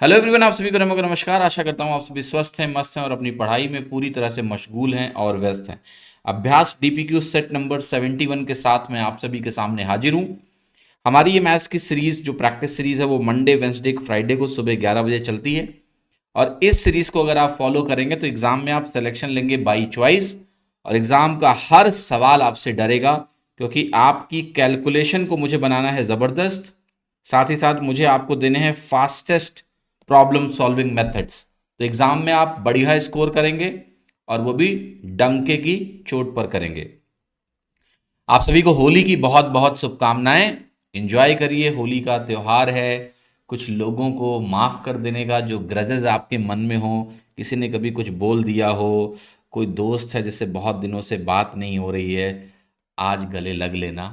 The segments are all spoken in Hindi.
हेलो एवरीवन, आप सभी को नमस्कार। आशा करता हूँ आप सभी स्वस्थ हैं, मस्त हैं और अपनी पढ़ाई में पूरी तरह से मशगूल हैं और व्यस्त हैं। अभ्यास डीपीक्यू सेट नंबर 71 के साथ मैं आप सभी के सामने हाजिर हूँ। हमारी ये मैथ्स की सीरीज जो प्रैक्टिस सीरीज है वो मंडे, वेंसडे, फ्राइडे को सुबह 11 बजे चलती है। और इस सीरीज को अगर आप फॉलो करेंगे तो एग्जाम में आप सिलेक्शन लेंगे बाई चॉइस और एग्जाम का हर सवाल आपसे डरेगा, क्योंकि आपकी कैलकुलेशन को मुझे बनाना है ज़बरदस्त। साथ ही साथ मुझे आपको देने हैं फास्टेस्ट प्रॉब्लम सॉल्विंग मेथड्स। तो एग्जाम में आप बढ़िया स्कोर करेंगे और वो भी डंके की चोट पर करेंगे। आप सभी को होली की बहुत बहुत शुभकामनाएं। एंजॉय करिए, होली का त्यौहार है। कुछ लोगों को माफ कर देने का, जो ग्रजेस आपके मन में हो, किसी ने कभी कुछ बोल दिया हो, कोई दोस्त है जिससे बहुत दिनों से बात नहीं हो रही है, आज गले लग लेना।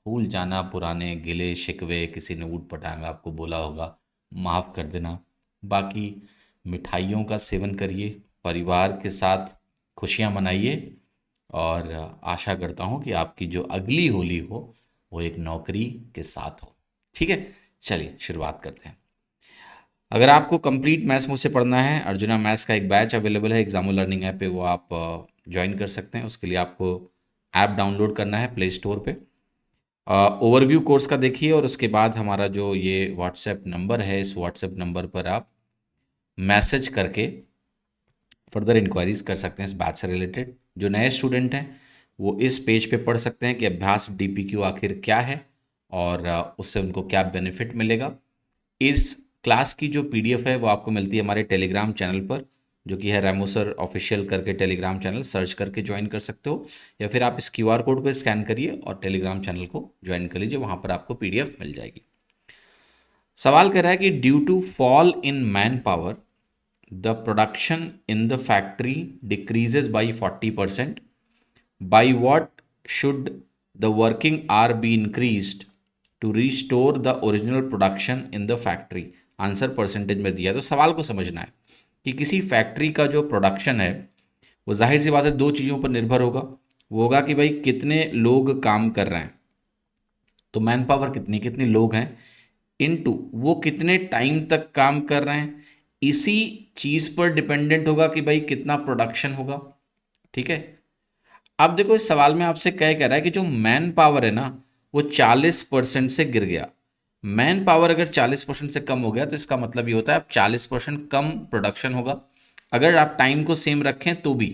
भूल जाना पुराने गिले शिकवे, किसी ने ऊट पटांग आपको बोला होगा, माफ कर देना। बाकी मिठाइयों का सेवन करिए, परिवार के साथ खुशियां मनाइए और आशा करता हूँ कि आपकी जो अगली होली हो वो एक नौकरी के साथ हो। ठीक है, चलिए शुरुआत करते हैं। अगर आपको कंप्लीट मैथ्स मुझसे पढ़ना है, अर्जुना मैथ्स का एक बैच अवेलेबल है एग्जामो लर्निंग ऐप पे, वो आप ज्वाइन कर सकते हैं। उसके लिए आपको ऐप डाउनलोड करना है प्ले स्टोर पे। ओवरव्यू कोर्स का देखिए और उसके बाद हमारा जो ये व्हाट्सएप नंबर है, इस व्हाट्सएप नंबर पर आप मैसेज करके फर्दर इंक्वायरीज कर सकते हैं इस बैच से रिलेटेड। जो नए स्टूडेंट हैं वो इस पेज पे पढ़ सकते हैं कि अभ्यास डीपीक्यू आखिर क्या है और उससे उनको क्या बेनिफिट मिलेगा। इस क्लास की जो पीडीएफ है वो आपको मिलती है हमारे टेलीग्राम चैनल पर, जो कि है रेमो सर ऑफिशियल करके टेलीग्राम चैनल, सर्च करके ज्वाइन कर सकते हो। या फिर आप इस क्यूआर कोड को स्कैन करिए और टेलीग्राम चैनल को ज्वाइन कर लीजिए, वहाँ पर आपको पीडीएफ मिल जाएगी। सवाल कह रहा है कि due to fall in manpower the production in the factory decreases by 40%. By what should the working hour be increased to restore the original production in the factory? Answer percentage में दिया। तो सवाल को समझना है कि किसी फैक्ट्री का जो प्रोडक्शन है वो जाहिर सी बात है दो चीज़ों पर निर्भर होगा। वो होगा कि भाई कितने लोग काम कर रहे हैं, तो मैन पावर कितनी कितने लोग हैं, इनटू वो कितने टाइम तक काम कर रहे हैं, इसी चीज पर डिपेंडेंट होगा कि भाई कितना प्रोडक्शन होगा। ठीक है। अब देखो इस सवाल में आपसे कह रहा है कि जो मैन पावर है ना वो 40% से गिर गया। मैन पावर अगर 40% से कम हो गया तो इसका मतलब ये होता है अब 40% कम प्रोडक्शन होगा। अगर आप टाइम को सेम रखें तो भी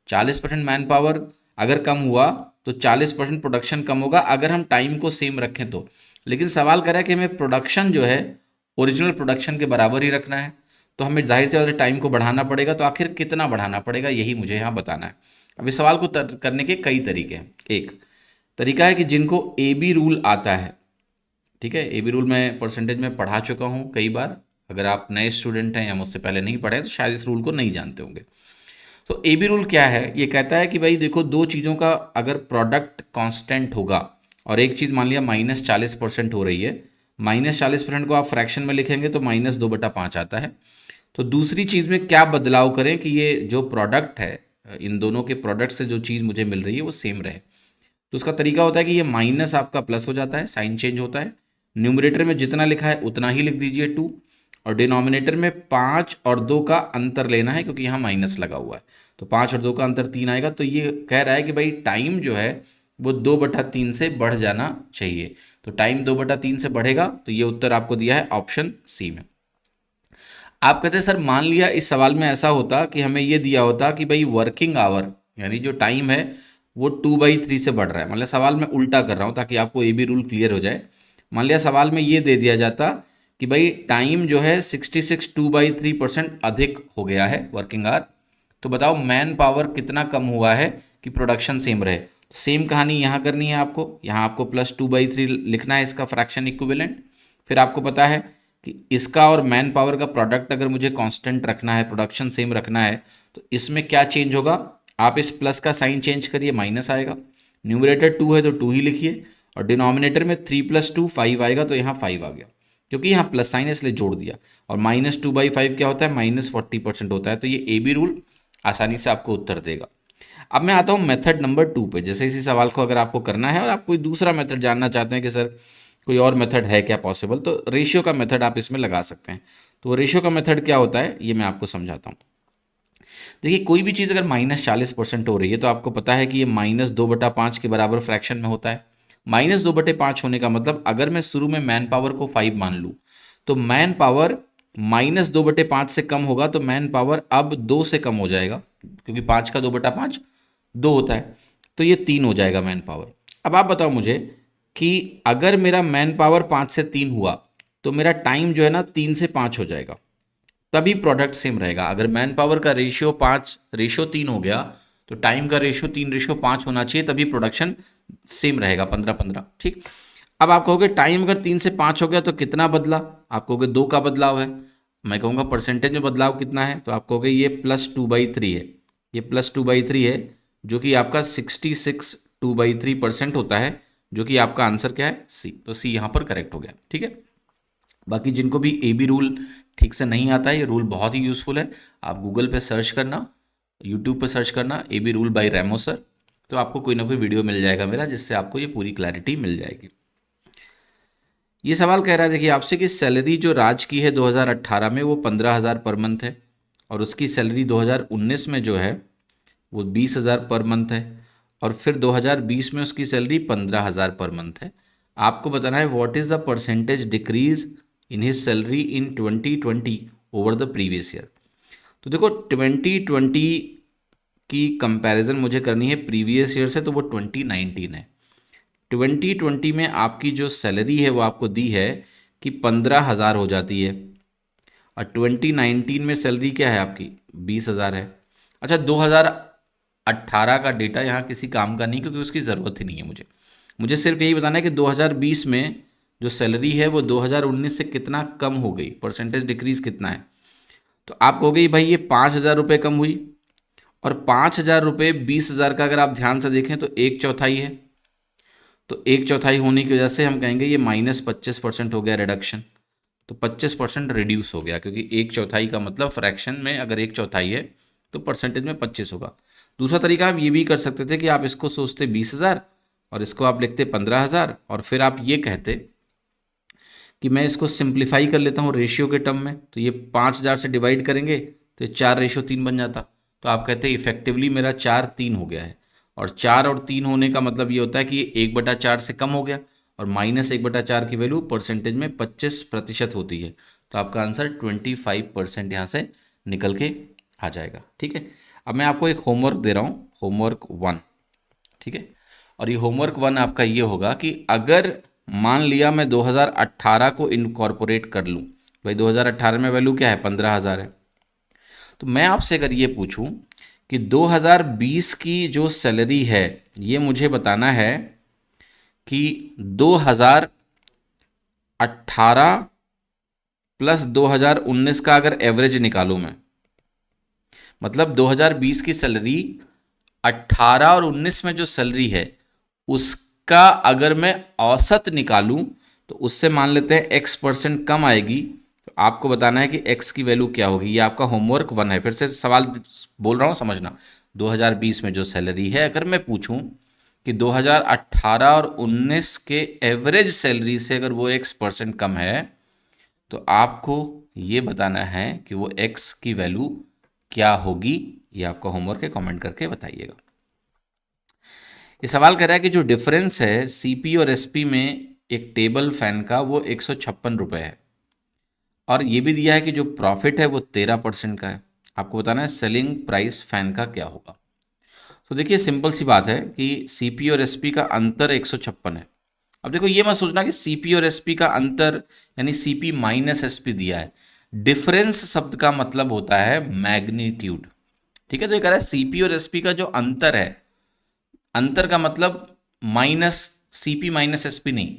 40% मैन पावर अगर कम हुआ तो 40% प्रोडक्शन कम होगा, अगर हम टाइम को सेम रखें तो। लेकिन सवाल कर रहा है कि हमें प्रोडक्शन जो है ओरिजिनल प्रोडक्शन के बराबर ही रखना है, तो हमें जाहिर से टाइम को बढ़ाना पड़ेगा। तो आखिर कितना बढ़ाना पड़ेगा यही मुझे यहाँ बताना है। अब इस सवाल को करने के कई तरीके हैं। एक तरीका है कि जिनको ए बी रूल आता है, ठीक है, ए बी रूल मैं परसेंटेज में पढ़ा चुका हूँ कई बार। अगर आप नए स्टूडेंट हैं या मुझसे पहले नहीं पढ़े तो शायद इस रूल को नहीं जानते होंगे। तो ए बी रूल क्या है, ये कहता है कि भाई देखो दो चीज़ों का अगर प्रोडक्ट कांस्टेंट होगा और एक चीज़ मान लिया -40% हो रही है, -40% को आप फ्रैक्शन में लिखेंगे तो -2/5 आता है। तो दूसरी चीज़ में क्या बदलाव करें कि ये जो प्रोडक्ट है, इन दोनों के प्रोडक्ट से जो चीज़ मुझे मिल रही है वो सेम रहे। तो उसका तरीका होता है कि ये माइनस आपका प्लस हो जाता है, साइन चेंज होता है। न्यूमरेटर में जितना लिखा है उतना ही लिख दीजिए 2, और डिनोमिनेटर में 5 और 2 का अंतर लेना है क्योंकि यहाँ माइनस लगा हुआ है। तो 5 और 2 का अंतर 3 आएगा। तो ये कह रहा है कि भाई टाइम जो है वो 2/3 से बढ़ जाना चाहिए। तो टाइम 2/3 से बढ़ेगा, तो ये उत्तर आपको दिया है ऑप्शन सी में। आप कहते हैं सर मान लिया इस सवाल में ऐसा होता कि हमें ये दिया होता कि भाई वर्किंग आवर यानी जो टाइम है वो 2/3 से बढ़ रहा है। मतलब सवाल में उल्टा कर रहा हूँ ताकि आपको ए बी रूल क्लियर हो जाए। मान लिया सवाल में ये दे दिया जाता कि भाई टाइम जो है 66 2/3% अधिक हो गया है वर्किंग आवर, तो बताओ मैन पावर कितना कम हुआ है कि प्रोडक्शन सेम रहे। सेम कहानी यहाँ करनी है आपको। यहाँ आपको +2/3 लिखना है इसका फ्रैक्शन इक्विवेलेंट। फिर आपको पता है कि इसका और मैन पावर का प्रोडक्ट अगर मुझे कांस्टेंट रखना है, प्रोडक्शन सेम रखना है, तो इसमें क्या चेंज होगा, आप इस प्लस का साइन चेंज करिए, माइनस आएगा। न्यूमरेटर 2 है तो 2 ही लिखिए, और डिनोमिनेटर में 3 + 2 5 आएगा, तो यहाँ 5 आ गया क्योंकि यहाँ प्लस साइन है इसलिए जोड़ दिया। और -2/5 क्या होता है, -40% होता है। तो ये ए बी रूल आसानी से आपको उत्तर देगा। अब मैं आता हूँ मेथड नंबर 2 पे। जैसे इसी सवाल को अगर आपको करना है और आप कोई दूसरा मेथड जानना चाहते हैं कि सर कोई और मेथड है क्या पॉसिबल, तो रेशियो का मेथड आप इसमें लगा सकते हैं। तो वो रेशियो का मेथड क्या होता है ये मैं आपको समझाता हूँ। देखिए कोई भी चीज़ अगर -40% हो रही है तो आपको पता है कि ये -2/5 के बराबर फ्रैक्शन में होता है। -2/5 होने का मतलब अगर मैं शुरू में मैन पावर को 5 मान लूँ तो मैन पावर -2/5 से कम होगा तो मैन पावर अब 2 से कम हो जाएगा, क्योंकि 5 का 2/5 2 होता है, तो ये 3 हो जाएगा मैन पावर। अब आप बताओ मुझे कि अगर मेरा मैन पावर 5 से 3 हुआ तो मेरा टाइम जो है ना 3 से 5 हो जाएगा, तभी प्रोडक्ट सेम रहेगा। अगर मैन पावर का रेशियो 5:3 हो गया तो टाइम का रेशियो 3:5 होना चाहिए, तभी प्रोडक्शन सेम रहेगा 15-15। ठीक। अब आप कहोगे टाइम अगर 3 से 5 हो गया तो कितना बदला, आप कहोगे 2 का बदलाव है। मैं कहूँगा परसेंटेज में बदलाव कितना है, तो आप कहोगे ये +2/3 है, ये +2/3 है, जो कि आपका 66 2/3% होता है, जो कि आपका आंसर क्या है सी। तो सी यहाँ पर करेक्ट हो गया। ठीक है। बाकी जिनको भी ए बी रूल ठीक से नहीं आता है, ये रूल बहुत ही यूज़फुल है। आप गूगल पे सर्च करना, यूट्यूब पे सर्च करना A B rule by Remo sir, तो आपको कोई ना कोई वीडियो मिल जाएगा मेरा, जिससे आपको ये पूरी क्लैरिटी मिल जाएगी। ये सवाल कह रहा है देखिए आपसे कि सैलरी जो राज की है 2018 में वो 15,000 पर मंथ है, और उसकी सैलरी 2019 में जो है वो 20,000 पर मंथ है, और फिर 2020 में उसकी सैलरी 15,000 पर मंथ है। आपको बताना है what is the percentage decrease in his salary in 2020 over the previous year. तो देखो 2020 की कंपैरिजन मुझे करनी है प्रीवियस ईयर से, तो वो 2019 है। 2020 में आपकी जो सैलरी है वो आपको दी है कि 15,000 हो जाती है, और 2019 में सैलरी क्या है आपकी 20,000 है। अच्छा 2018 का डेटा यहाँ किसी काम का नहीं, क्योंकि उसकी ज़रूरत ही नहीं है मुझे। मुझे सिर्फ यही बताना है कि 2020 में जो सैलरी है वो 2019 से कितना कम हो गई, परसेंटेज डिक्रीज कितना है। तो आप कहोगे भाई ये 5,000 रुपये कम हुई, और 5,000 रुपये 20,000 का अगर आप ध्यान से देखें तो 1/4 है, तो 1/4 होने की वजह से हम कहेंगे ये -25% हो गया रिडक्शन। तो 25% रिड्यूस हो गया, क्योंकि 1/4 का मतलब फ्रैक्शन में अगर 1/4 है तो परसेंटेज में 25 होगा। दूसरा तरीका आप ये भी कर सकते थे कि आप इसको सोचते 20,000 और इसको आप लिखते 15,000, और फिर आप ये कहते कि मैं इसको सिंप्लीफाई कर लेता हूँ रेशियो के टर्म में, तो ये 5,000 से डिवाइड करेंगे तो ये 4:3 बन जाता। तो आप कहते हैं इफेक्टिवली मेरा 4:3 हो गया है, और 4 और 3 होने का मतलब ये होता है कि ये 1/4 से कम हो गया, और -1/4 की वैल्यू परसेंटेज में 25% होती है। तो आपका आंसर 25% यहाँ से निकल के आ जाएगा। ठीक है। अब मैं आपको एक होमवर्क दे रहा हूँ, होमवर्क 1। ठीक है। और ये होमवर्क 1 आपका ये होगा कि अगर मान लिया मैं 2018 को इनकॉर्पोरेट कर लूँ, भाई 2018 में वैल्यू क्या है 15,000 है, तो मैं आपसे अगर ये पूछूं कि 2020 की जो सैलरी है ये मुझे बताना है कि 2018 प्लस 2019 का अगर एवरेज निकालूं मैं, मतलब 2020 की सैलरी 18 और 19 में जो सैलरी है उसका अगर मैं औसत निकालूं तो उससे मान लेते हैं x% कम आएगी। तो आपको बताना है कि x की वैल्यू क्या होगी। ये आपका होमवर्क 1 है। फिर से सवाल बोल रहा हूं, समझना। 2020 में जो सैलरी है अगर मैं पूछूं कि 2018 और 19 के एवरेज सैलरी से अगर वो x% कम है, तो आपको ये बताना है कि वो x की वैल्यू क्या होगी। ये आपका होमवर्क है, कमेंट करके बताइएगा। ये सवाल कर रहा है कि जो डिफरेंस है सीपी और एसपी में एक टेबल फैन का वो 156 रुपये है, और ये भी दिया है कि जो प्रॉफिट है वो 13% का है। आपको बताना है सेलिंग प्राइस फैन का क्या होगा। तो देखिए सिंपल सी बात है कि सीपी और एसपी का अंतर 156 है। अब देखो ये मत सोचना कि सीपी और एसपी का अंतर यानी सीपी माइनस एसपी दिया है। डिफरेंस शब्द का मतलब होता है मैग्नीट्यूड। ठीक है। तो ये कह रहा है सीपी और एसपी का जो अंतर है, अंतर का मतलब माइनस सीपी माइनस एसपी नहीं,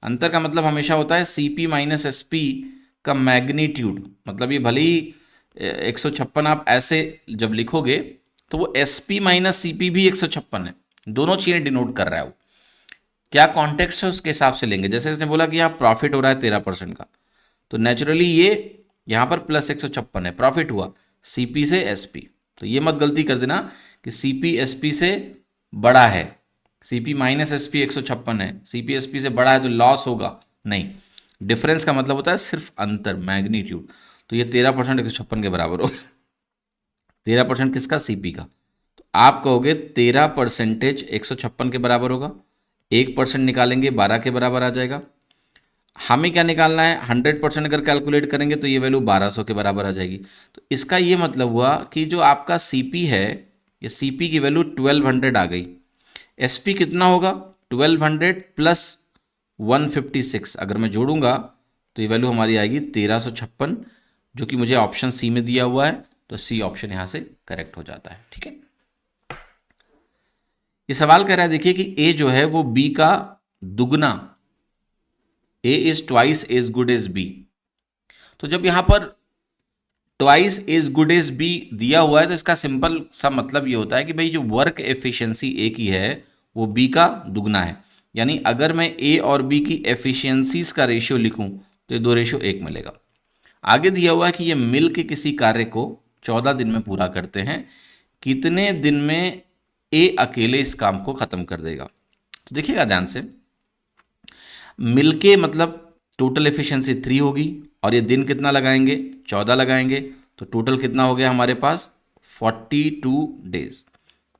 अंतर का मतलब हमेशा होता है सीपी माइनस एसपी का मैग्नीट्यूड। मतलब ये भले ही 156 आप ऐसे जब लिखोगे तो वो एसपी माइनस सीपी भी 156 है, दोनों चीज़ें डिनोट कर रहा है वो। क्या कॉन्टेक्स्ट है उसके हिसाब से लेंगे। जैसे इसने बोला कि यहाँ प्रॉफिट हो रहा है 13% का, तो नेचुरली ये यहाँ पर +156 है, प्रॉफिट हुआ सीपी से एसपी। तो ये मत गलती कर देना कि सीपी एसपी से बड़ा है, सीपी माइनस एसपी 156 है, सीपी एसपी से बड़ा है तो लॉस होगा, नहीं। डिफरेंस का मतलब होता है सिर्फ अंतर, मैग्नीट्यूड। तो ये 13% 156 के बराबर होगा। 13% किसका? सीपी का। तो आप कहोगे 13% 156 के बराबर होगा, 1% निकालेंगे 12 के बराबर आ जाएगा। हमें क्या निकालना है? 100% अगर कैलकुलेट करेंगे तो ये वैल्यू 1200 के बराबर आ जाएगी। तो इसका ये मतलब हुआ कि जो आपका सीपी है, ये सीपी की वैल्यू 1200 आ गई। एसपी कितना होगा? 1200 प्लस 156, अगर मैं जोड़ूंगा तो ये वैल्यू हमारी आएगी 1356, जो कि मुझे ऑप्शन सी में दिया हुआ है। तो सी ऑप्शन यहां से करेक्ट हो जाता है। ठीक है, ये सवाल कह रहा है, देखिए कि ए जो है वो बी का दुगना, A is twice as good as B. तो जब यहां पर twice as good as B दिया हुआ है तो इसका सिंपल सा मतलब ये होता है कि भाई जो वर्क एफिशिएंसी ए की है वो बी का दुगना है। यानी अगर मैं ए और बी की एफिशिएंसीज का रेशियो लिखूं तो ये दो रेशियो 1 मिलेगा। आगे दिया हुआ है कि ये मिल के किसी कार्य को 14 दिन में पूरा करते हैं, कितने दिन में ए अकेले इस काम को खत्म कर देगा? तो देखिएगा ध्यान से, मिलके मतलब टोटल एफिशिएंसी 3 होगी, और ये दिन कितना लगाएंगे? 14 लगाएंगे। तो टोटल कितना हो गया हमारे पास? 42 डेज।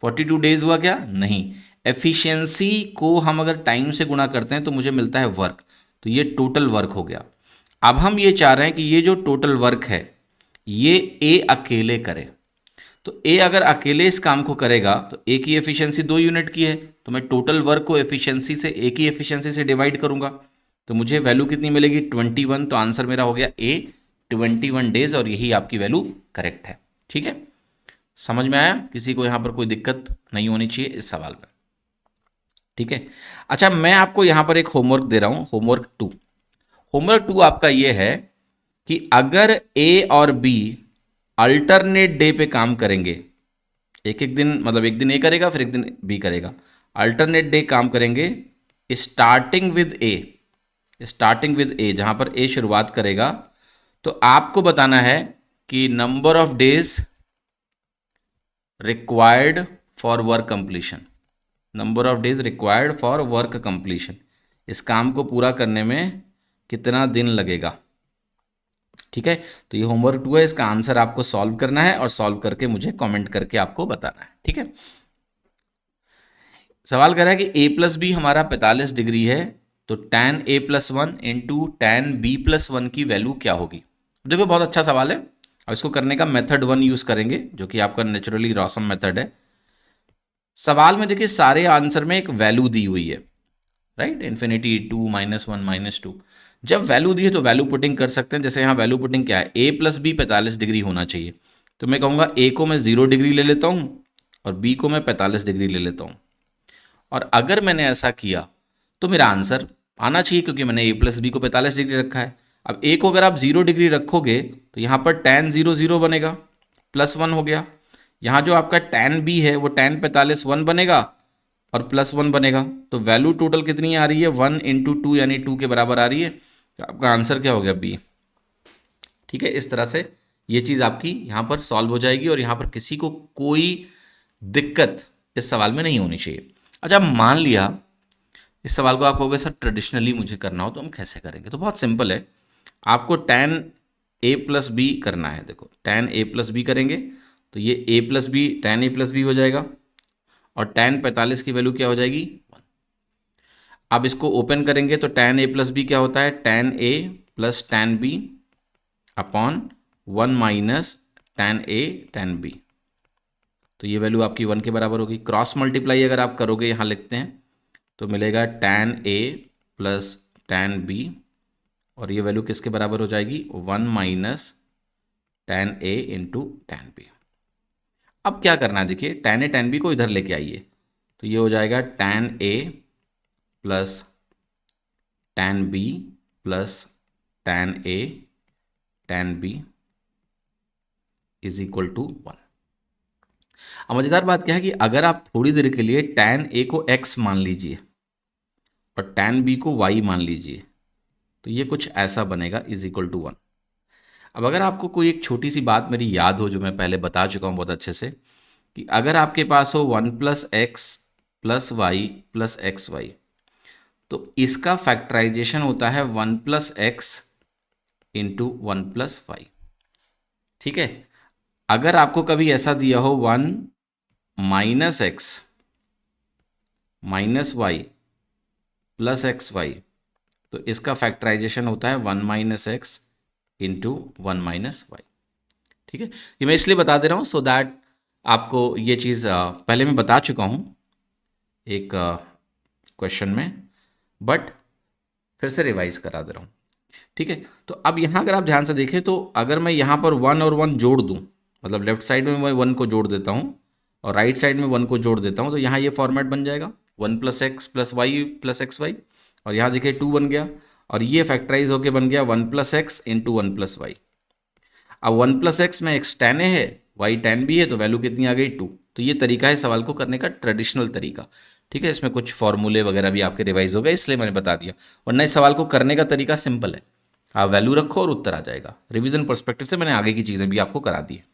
42 डेज हुआ क्या? नहीं, एफिशिएंसी को हम अगर टाइम से गुणा करते हैं तो मुझे मिलता है वर्क, तो ये टोटल वर्क हो गया। अब हम ये चाह रहे हैं कि ये जो टोटल वर्क है ये ए अकेले करे। तो ए अगर अकेले इस काम को करेगा तो ए की एफिशिएंसी 2 यूनिट की है, तो मैं टोटल वर्क को एफिशिएंसी से, ए की एफिशिएंसी से डिवाइड करूंगा, तो मुझे वैल्यू कितनी मिलेगी? 21। तो आंसर मेरा हो गया ए 21 डेज, और यही आपकी वैल्यू करेक्ट है। ठीक है, समझ में आया? किसी को यहां पर कोई दिक्कत नहीं होनी चाहिए इस सवाल में। ठीक है, अच्छा मैं आपको यहां पर एक होमवर्क दे रहा हूं, होमवर्क 2। होमवर्क 2 आपका ये है कि अगर ए और बी अल्टरनेट डे पे काम करेंगे, एक एक दिन, मतलब एक दिन ए करेगा फिर एक दिन बी करेगा, अल्टरनेट डे काम करेंगे, starting with A, starting with A, जहां पर ए शुरुआत करेगा, तो आपको बताना है कि number of days required for work completion, number of days required for work completion, इस काम को पूरा करने में कितना दिन लगेगा। ठीक है, तो ये होमवर्क 2 है, इसका आंसर आपको सॉल्व करना है और सॉल्व करके मुझे कमेंट करके आपको बताना है। ठीक है, सवाल कर रहा है कि a प्लस बी हमारा 45 डिग्री है, तो tan a plus 1 into tan b plus 1 की वैल्यू क्या होगी? देखो बहुत अच्छा सवाल है। अब इसको करने का मेथड 1 यूज करेंगे, जो कि आपका नेचुरली रॉसम मेथड है। सवाल में देखिए सारे आंसर में एक वैल्यू दी हुई है, राइट, इन्फिनिटी 2 -1 -2। जब वैल्यू दी है तो वैल्यू पुटिंग कर सकते हैं। जैसे यहाँ वैल्यू पुटिंग क्या है? a प्लस बी 45 डिग्री होना चाहिए, तो मैं कहूँगा a को मैं 0 डिग्री ले लेता हूँ और b को मैं 45 डिग्री ले लेता हूँ। और अगर मैंने ऐसा किया तो मेरा आंसर आना चाहिए, क्योंकि मैंने a प्लस बी को 45 डिग्री रखा है। अब a को अगर आप 0 डिग्री रखोगे तो यहाँ पर tan 0 0 बनेगा, प्लस 1 हो गया। यहाँ जो आपका tan b है वो tan 45 1 बनेगा और प्लस 1 बनेगा। तो वैल्यू टोटल कितनी आ रही है? 1 इंटू 2 यानी 2 के बराबर आ रही है। तो आपका आंसर क्या हो गया? बी। ठीक है, इस तरह से ये चीज़ आपकी यहाँ पर सॉल्व हो जाएगी और यहाँ पर किसी को कोई दिक्कत इस सवाल में नहीं होनी चाहिए। अच्छा मान लिया इस सवाल को आप कहोगे सर ट्रेडिशनली मुझे करना हो तो हम कैसे करेंगे? तो बहुत सिंपल है, आपको tan a प्लस बी करना है। देखो tan a प्लस बी करेंगे तो ये a plus B tan a plus B हो जाएगा, और tan 45 की वैल्यू क्या हो जाएगी? 1। अब इसको ओपन करेंगे तो tan a प्लस बी क्या होता है? tan a plus tan b upon 1 minus tan a tan b। तो ये वैल्यू आपकी 1 के बराबर होगी। क्रॉस मल्टीप्लाई अगर आप करोगे, यहाँ लिखते हैं, तो मिलेगा tan a plus tan b, और ये वैल्यू किसके बराबर हो जाएगी? 1 minus tan a into tan b। अब क्या करना है? देखिए tan a tan b को इधर लेके आइए, तो ये हो जाएगा tan a plus tan b plus tan a tan b is equal to 1। अब मजेदार बात क्या है कि अगर आप थोड़ी देर के लिए tan a को x मान लीजिए और tan b को y मान लीजिए, तो ये कुछ ऐसा बनेगा, इज इक्वल टू 1। अब अगर आपको कोई एक छोटी सी बात मेरी याद हो जो मैं पहले बता चुका हूँ बहुत अच्छे से, कि अगर आपके पास हो 1 plus X plus Y plus X Y, तो इसका फैक्टराइजेशन होता है 1 plus X into 1 plus Y. ठीक है। अगर आपको कभी ऐसा दिया हो 1 minus X minus Y plus X Y, तो इसका फैक्टराइजेशन होता है 1 minus X into 1 minus Y. ठीक है, ये मैं इसलिए बता दे रहा हूँ सो दैट आपको ये चीज़ पहले मैं बता चुका हूँ एक क्वेश्चन में, बट फिर से रिवाइज करा दे रहा हूँ। ठीक है, तो अब यहाँ अगर आप ध्यान से देखें तो अगर मैं यहाँ पर 1 और 1 जोड़ दूँ, मतलब लेफ्ट साइड में मैं 1 को जोड़ देता हूँ और राइट साइड में 1 को जोड़ देता हूँ, तो यहाँ ये फॉर्मेट बन जाएगा 1 plus X plus Y plus X Y, और यहाँ देखिए 2 बन गया, और ये फैक्टराइज होके बन गया 1 plus X into 1 plus Y. अब 1 प्लस एक्स में एक्स टेन है, वाई टेन भी है, तो वैल्यू कितनी आ गई 2। तो ये तरीका है सवाल को करने का, ट्रेडिशनल तरीका। ठीक है, इसमें कुछ फॉर्मूले वगैरह भी आपके रिवाइज हो गए, इसलिए मैंने बता दिया, वरना इस सवाल को करने का तरीका सिंपल है, आप वैल्यू रखो और उत्तर आ जाएगा। रिवीजन पर्सपेक्टिव से मैंने आगे की चीज़ें भी आपको करा दी है।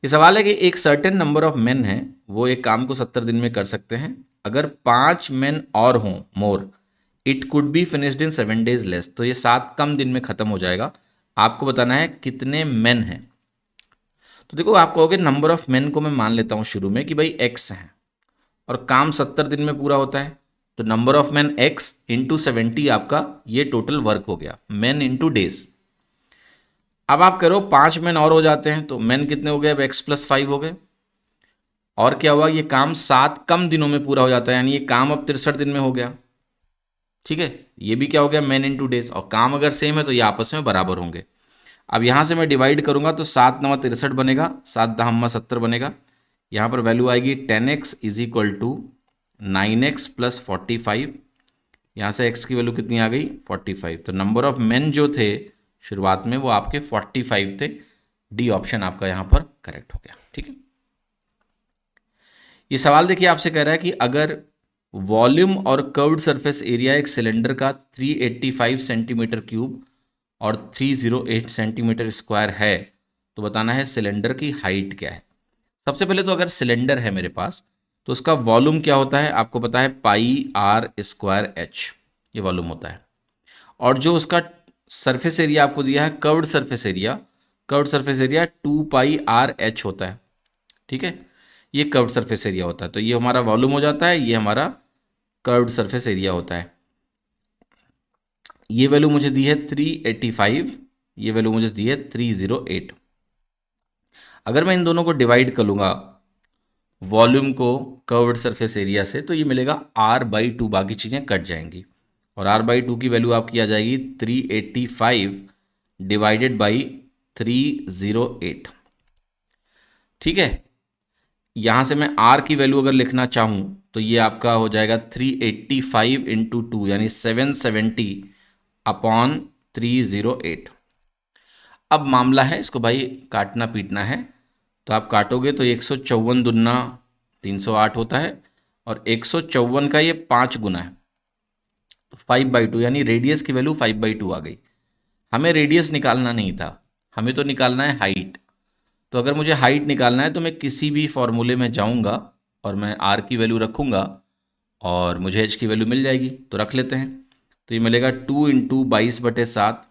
ये सवाल है कि एक सर्टेन नंबर ऑफ मेन है, वो एक काम को 70 दिन में कर सकते हैं। अगर 5 मेन और हों more, it could be finished in 7 days less, तो ये 7 कम दिन में खत्म हो जाएगा। आपको बताना है कितने मेन हैं। तो देखो, आप कहोगे नंबर ऑफ मेन को मैं मान लेता हूं शुरू में कि भाई एक्स हैं और काम 70 दिन में पूरा होता है, तो number of man x into 70 आपका ये टोटल वर्क हो गया, मैन इंटू डेज। अब आप करो 5 मैन और हो जाते हैं, तो मैन कितने हो गए, अब एक्स प्लस 5 हो गए, और क्या हुआ, ये काम 7 कम दिनों में पूरा हो जाता है, यानी ये काम अब 63 दिन में हो गया। ठीक है, ये भी क्या हो गया, मैन इंटू डेज, और काम अगर सेम है तो ये आपस में बराबर होंगे। अब यहां से मैं डिवाइड करूंगा तो 7 9 63 बनेगा, 7 10 70 बनेगा, यहाँ पर वैल्यू आएगी 10x is equal to 9x plus 45। यहाँ से x की वैल्यू कितनी आ गई, 45। तो नंबर ऑफ मेन जो थे शुरुआत में वो आपके 45 थे। डी ऑप्शन आपका यहाँ पर करेक्ट हो गया। ठीक है, ये सवाल देखिए आपसे कह रहा है कि अगर वॉल्यूम और कर्व्ड सरफेस एरिया एक सिलेंडर का 385 सेंटीमीटर क्यूब और 308 सेंटीमीटर स्क्वायर है, तो बताना है सिलेंडर की हाइट क्या है। सबसे पहले तो अगर सिलेंडर है मेरे पास, तो उसका वॉल्यूम क्या होता है, आपको पता है पाई आर स्क्वायर एच, ये वॉल्यूम होता है। और जो उसका सरफेस एरिया आपको दिया है, curved surface area, curved surface area 2 पाई आर एच होता है। ठीक है, ये कर्व्ड सरफेस एरिया होता है, तो ये हमारा वॉल्यूम हो जाता है, ये हमारा कर्व्ड सरफेस एरिया होता है। ये वैल्यू मुझे दी है 385, ये वैल्यू मुझे दी है 308। अगर मैं इन दोनों को डिवाइड कर लूँगा वॉल्यूम को कर्व्ड सरफेस एरिया से, तो ये मिलेगा r/2, बाकी चीज़ें कट जाएंगी, और r/2 की वैल्यू आपकी आ जाएगी 385 डिवाइडेड बाई 308। ठीक है, यहाँ से मैं r की वैल्यू अगर लिखना चाहूँ तो ये आपका हो जाएगा 385 इंटू 2, यानी 770 अपॉन 308। अब मामला है, इसको भाई काटना पीटना है, तो आप काटोगे तो 154 दुना 308 होता है, और 154 का ये 5 गुना है, तो 5/2, यानी रेडियस की वैल्यू 5/2 आ गई। हमें रेडियस निकालना नहीं था, हमें तो निकालना है हाइट। तो अगर मुझे हाइट निकालना है तो मैं किसी भी फॉर्मूले में जाऊंगा और मैं आर की वैल्यू रखूंगा और मुझे एच की वैल्यू मिल जाएगी, तो रख लेते हैं। तो ये मिलेगा 2 इंटू 22/7,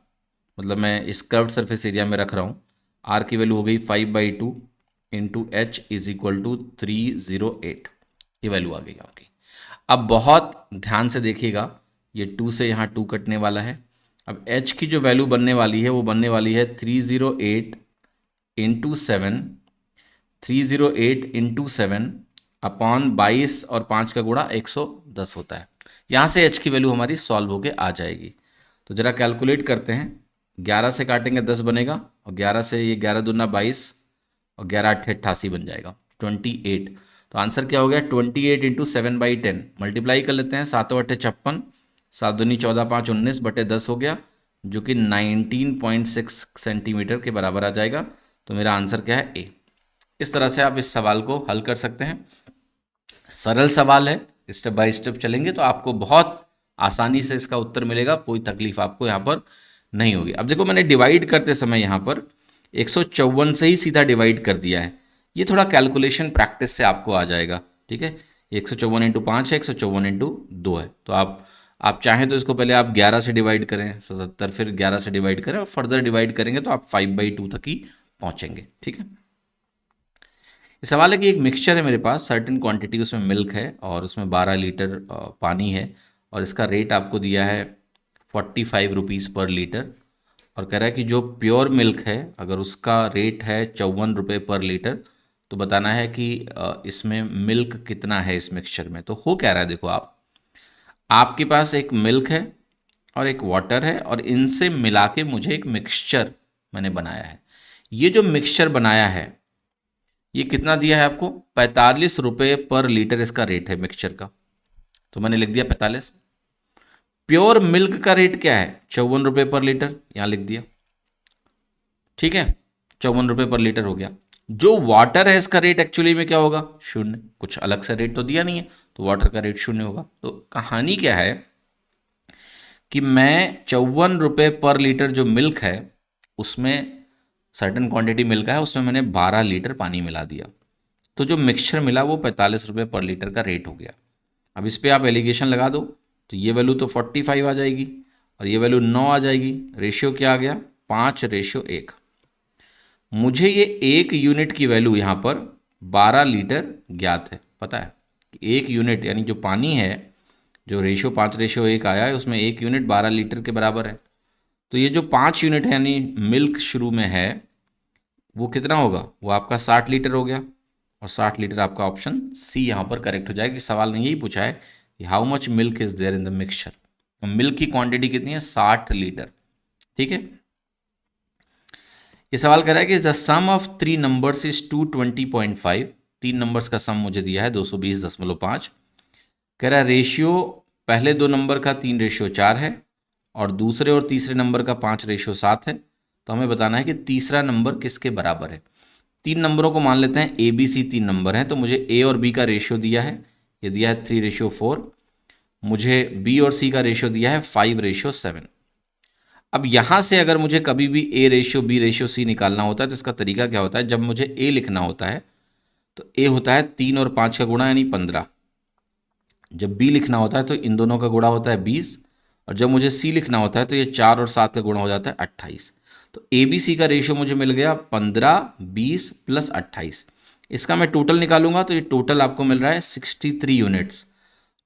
मतलब मैं इस कर्व्ड सरफेस एरिया में रख रहा हूँ। आर की वैल्यू हो गई 5/2 इंटू एच इज इक्वल टू 308, ये वैल्यू आ गई आपकी। अब बहुत ध्यान से देखिएगा, ये 2 से यहाँ 2 कटने वाला है। अब एच की जो वैल्यू बनने वाली है वो बनने वाली है 308 इंटू 7, 308 इंटू 7 अपॉन 22, और 5 का गुणा 110 होता है। यहाँ से एच की वैल्यू हमारी सॉल्व होके आ जाएगी। तो ज़रा कैलकुलेट करते हैं, 11 से काटेंगे 10 बनेगा, और 11 से ये 11 दूना 22, और 11 8 88 बन जाएगा 28। तो आंसर क्या हो गया, 28 इंटू 7/10, मल्टीप्लाई कर लेते हैं, 7 8 56, 7 दूनी 14 5 19/10 हो गया, जो कि 19.6 सेंटीमीटर के बराबर आ जाएगा। तो मेरा आंसर क्या है, ए। इस तरह से आप इस सवाल को हल कर सकते हैं। सरल सवाल है, स्टेप बाय स्टेप चलेंगे तो आपको बहुत आसानी से इसका उत्तर मिलेगा, कोई तकलीफ आपको यहाँ पर नहीं होगी। अब देखो, मैंने डिवाइड करते समय यहाँ पर 154 से ही सीधा डिवाइड कर दिया है, ये थोड़ा कैलकुलेशन प्रैक्टिस से आपको आ जाएगा। ठीक है, 154 इंटू 5 है, 154 इंटू 2 है, तो आप आप चाहें तो इसको पहले आप 11 से डिवाइड करें, 77 फिर 11 से डिवाइड करें और फर्दर डिवाइड करेंगे तो आप 5/2 तक ही पहुंचेंगे। ठीक है। ये सवाल है कि एक मिक्सचर है मेरे पास, सर्टेन क्वांटिटी उसमें मिल्क है और उसमें 12 लीटर पानी है और इसका रेट आपको दिया है 45 रुपीज़ पर लीटर और कह रहा है कि जो प्योर मिल्क है अगर उसका रेट है 54 रुपये पर लीटर तो बताना है कि इसमें मिल्क कितना है इस मिक्सचर में। तो हो क्या रहा है, देखो आपके पास एक मिल्क है और एक वाटर है और इनसे मिला के मुझे एक मिक्सचर मैंने बनाया है। ये जो मिक्सचर बनाया है ये कितना दिया है आपको, 45 रुपये पर लीटर इसका रेट है मिक्सचर का, तो मैंने लिख दिया 45। प्योर मिल्क का रेट क्या है, 54 रुपये पर लीटर, यहां लिख दिया। ठीक है, 54 रुपये पर लीटर हो गया। जो वाटर है इसका रेट एक्चुअली में क्या होगा, शून्य, कुछ अलग से रेट तो दिया नहीं है तो वाटर का रेट शून्य होगा। तो कहानी क्या है कि मैं 54 रुपये पर लीटर जो मिल्क है उसमें सर्टेन क्वांटिटी मिल्क है उसमें मैंने 12 लीटर पानी मिला दिया, तो जो मिक्सचर मिला वो 45 रुपये पर लीटर का रेट हो गया। अब इस पर आप एलिगेशन लगा दो तो ये वैल्यू तो 45 आ जाएगी और ये वैल्यू 9 आ जाएगी। रेशियो क्या आ गया, 5:1। मुझे ये 1 यूनिट की वैल्यू यहाँ पर 12 लीटर ज्ञात है। पता है कि 1 यूनिट यानी जो पानी है, जो रेशियो 5:1 आया है उसमें 1 यूनिट 12 लीटर के बराबर है। तो ये जो 5 यूनिट है यानी मिल्क शुरू में है वो कितना होगा, वो आपका 60 लीटर हो गया और 60 लीटर आपका ऑप्शन सी यहाँ पर करेक्ट हो जाएगा। सवाल ने यही पूछा है कि how much milk is there in the mixture, तो मिल्क की क्वांटिटी कितनी है, 60 लीटर। ठीक है। ये सवाल कर रहा है कि the sum of 3 numbers is 220.5, 3 numbers का सम मुझे दिया है 220.5। कह रहा है रेशियो पहले 2 नंबर का 3:4 है और दूसरे और तीसरे नंबर का 5:7 है। तो हमें बताना है कि तीसरा नंबर किसके बराबर है। 3 नंबरों को मान लेते हैं, ए बी सी 3 नंबर हैं, तो मुझे ए और बी का रेशियो दिया है, ये दिया है 3:4। मुझे बी और सी का रेशियो दिया है 5:7। अब यहाँ से अगर मुझे कभी भी A ratio B ratio C निकालना होता है तो इसका तरीका क्या होता है, जब मुझे ए लिखना होता है तो ए होता है 3 और 5 का गुणा यानी 15। जब बी लिखना होता है तो इन दोनों का गुणा होता है 20 और जब मुझे सी लिखना होता है तो ये 4 और 7 का गुणा हो जाता है 28। तो ए बी सी का रेशियो मुझे मिल गया 15, 20 प्लस 28। इसका मैं टोटल निकालूंगा तो ये टोटल आपको मिल रहा है 63 यूनिट्स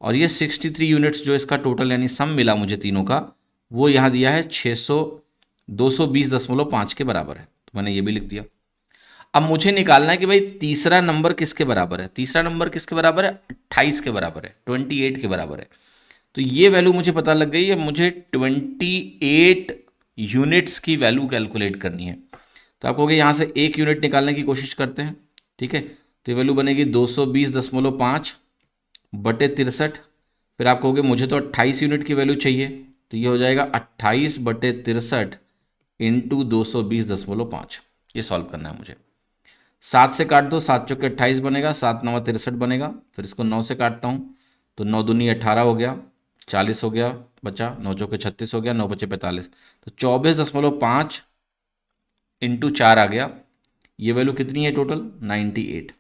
और ये 63 यूनिट्स जो इसका टोटल यानी सम मिला मुझे तीनों का वो यहाँ दिया है 220.5 के बराबर है, तो मैंने ये भी लिख दिया। अब मुझे निकालना है कि भाई तीसरा नंबर किसके बराबर है, तीसरा नंबर किसके बराबर है, 28 के बराबर है, 28 के बराबर है। तो ये वैल्यू मुझे पता लग गई है, मुझे 28 यूनिट्स की वैल्यू कैलकुलेट करनी है। तो आप कहोगे यहाँ से 1 यूनिट निकालने की कोशिश करते हैं। ठीक है, तो ये वैल्यू बनेगी 220.5 बटे 63। फिर आप कहोगे मुझे तो 28 यूनिट की वैल्यू चाहिए, तो ये हो जाएगा 28 बटे 63 इंटू 220.5। ये सॉल्व करना है मुझे। 7 से काट दो, 7 चौके 28 बनेगा, 7 9 63 बनेगा। फिर इसको 9 से काटता हूँ तो 9 दूनी 18 हो गया, 40 हो गया बचा, 9 चौके 36 हो गया, 9 बचे 45। तो 24.5 इंटू 4 आ गया। ये वैल्यू कितनी है टोटल, 98।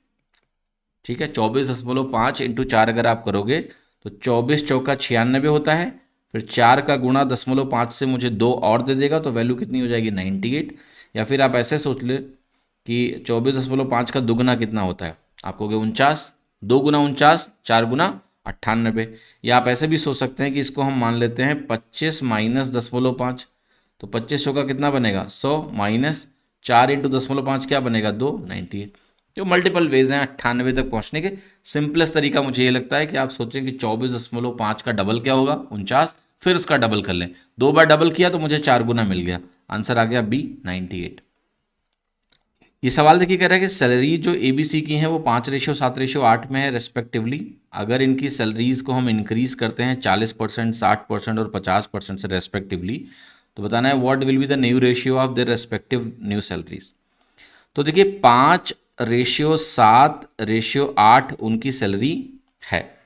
ठीक है, 24.5 इंटू 4 अगर आप करोगे तो 24 चौका 96 होता है। फिर 4 का गुणा 0.5 से मुझे 2 और दे देगा तो वैल्यू कितनी हो जाएगी, 98। या फिर आप ऐसे सोच ले कि 24.5 का दुगुना कितना होता है, आप कहोगे 49, 2 गुना 49, 4 गुना 98। या आप ऐसे भी सोच सकते हैं कि इसको हम मान लेते हैं 25 माइनस 10.5, तो 25 चौका कितना बनेगा 100 माइनस 4 इंटू 10.5 क्या बनेगा 2, 98। तो मल्टीपल वेज हैं 98 तक पहुंचने के। सिंपलेस्ट तरीका मुझे ये लगता है कि आप सोचें कि 24.5 का डबल क्या होगा 49, फिर उसका डबल कर लें। 2 बार डबल किया तो मुझे 4 गुना मिल गया, आंसर आ गया बी 98। ये सवाल देखिए, कह रहा है कि सैलरी जो ए बी सी की हैं वो 5:7:8 में है रेस्पेक्टिवली। अगर इनकी सैलरीज को हम इंक्रीज करते हैं 40%, 60% और 50% से रेस्पेक्टिवली, तो बताना है what will be the new ratio of their respective new salaries. तो देखिए 5:7:8 उनकी सैलरी है।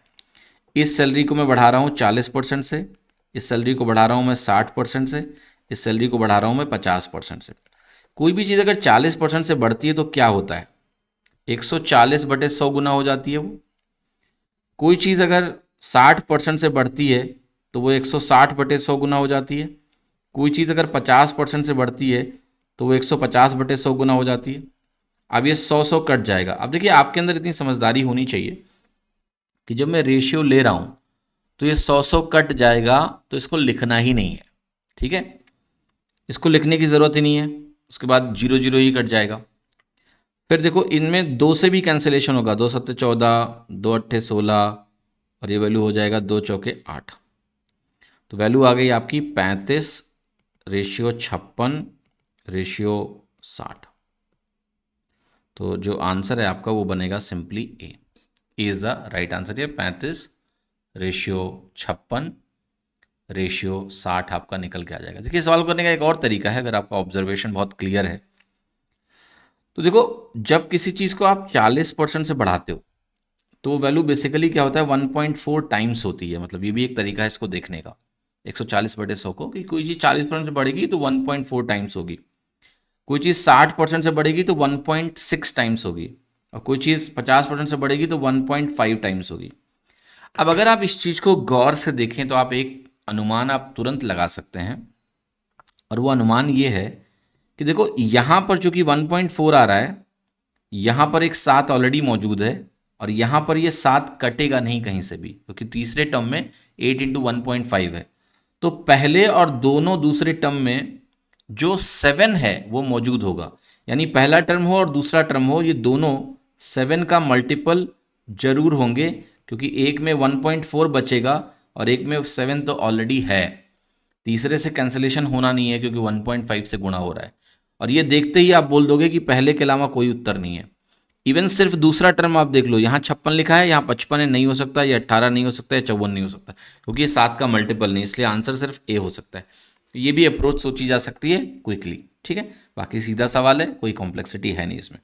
इस सैलरी को मैं बढ़ा रहा हूँ 40% से, इस सैलरी को बढ़ा रहा हूँ मैं 60% से, इस सैलरी को बढ़ा रहा हूँ मैं 50% से। कोई भी चीज़ अगर 40% से बढ़ती है तो क्या होता है, 140 बटे 100 गुना हो जाती है वो। कोई चीज़ अगर 60% से बढ़ती है तो वो 160/100 गुना हो जाती है। कोई चीज़ अगर 50% से बढ़ती है तो वो 150/100 गुना हो जाती है। अब ये 100 कट जाएगा। अब देखिए आपके अंदर इतनी समझदारी होनी चाहिए कि जब मैं रेशियो ले रहा हूँ तो ये 100 कट जाएगा, तो इसको लिखना ही नहीं है, ठीक है, इसको लिखने की ज़रूरत ही नहीं है। उसके बाद 0 ही कट जाएगा। फिर देखो इनमें 2 से भी कैंसिलेशन होगा, 2×7 = 14, 2×8 = 16, और ये वैल्यू हो जाएगा 2×4 = 8। तो वैल्यू आ गई आपकी 35/56/60। तो जो आंसर है आपका वो बनेगा simply A is the right answer. ये 35/56/60 आपका निकल के आ जाएगा। देखिए सवाल करने का एक और तरीका है, अगर आपका ऑब्जर्वेशन बहुत क्लियर है तो देखो, जब किसी चीज़ को आप 40% से बढ़ाते हो तो वैल्यू बेसिकली क्या होता है, 1.4 टाइम्स होती है। मतलब ये भी एक तरीका है इसको देखने का 140/100 को, कि कोई चीज़ 40% से बढ़ेगी तो 1.4 टाइम्स होगी, कोई चीज़ 60% से बढ़ेगी तो 1.6 टाइम्स होगी, और कोई चीज़ 50% से बढ़ेगी तो 1.5 टाइम्स होगी। अब अगर आप इस चीज़ को गौर से देखें तो आप एक अनुमान आप तुरंत लगा सकते हैं, और वो अनुमान ये है कि देखो यहाँ पर चूंकि 1.4 आ रहा है, यहाँ पर एक 7 ऑलरेडी मौजूद है, और यहाँ पर ये 7 कटेगा नहीं कहीं से भी, क्योंकि तीसरे टर्म में 8 × 1.5 है। तो पहले और दोनों दूसरे टर्म में जो 7 है वो मौजूद होगा, यानी पहला टर्म हो और दूसरा टर्म हो, ये दोनों 7 का मल्टीपल जरूर होंगे, क्योंकि एक में 1.4 बचेगा और एक में 7 तो ऑलरेडी है। तीसरे से कैंसिलेशन होना नहीं है क्योंकि 1.5 से गुणा हो रहा है। और ये देखते ही आप बोल दोगे कि पहले के अलावा कोई उत्तर नहीं है। इवन सिर्फ दूसरा टर्म आप देख लो, यहाँ 56 लिखा है, यहाँ 55 है, नहीं हो सकता, ये 18 नहीं हो सकता, ये 54 नहीं हो सकता, क्योंकि ये 7 का मल्टीपल नहीं, इसलिए आंसर सिर्फ ए हो सकता है। तो ये भी अप्रोच सोची जा सकती है क्विकली, ठीक है। बाकी सीधा सवाल है, कोई कॉम्प्लेक्सिटी है नहीं इसमें।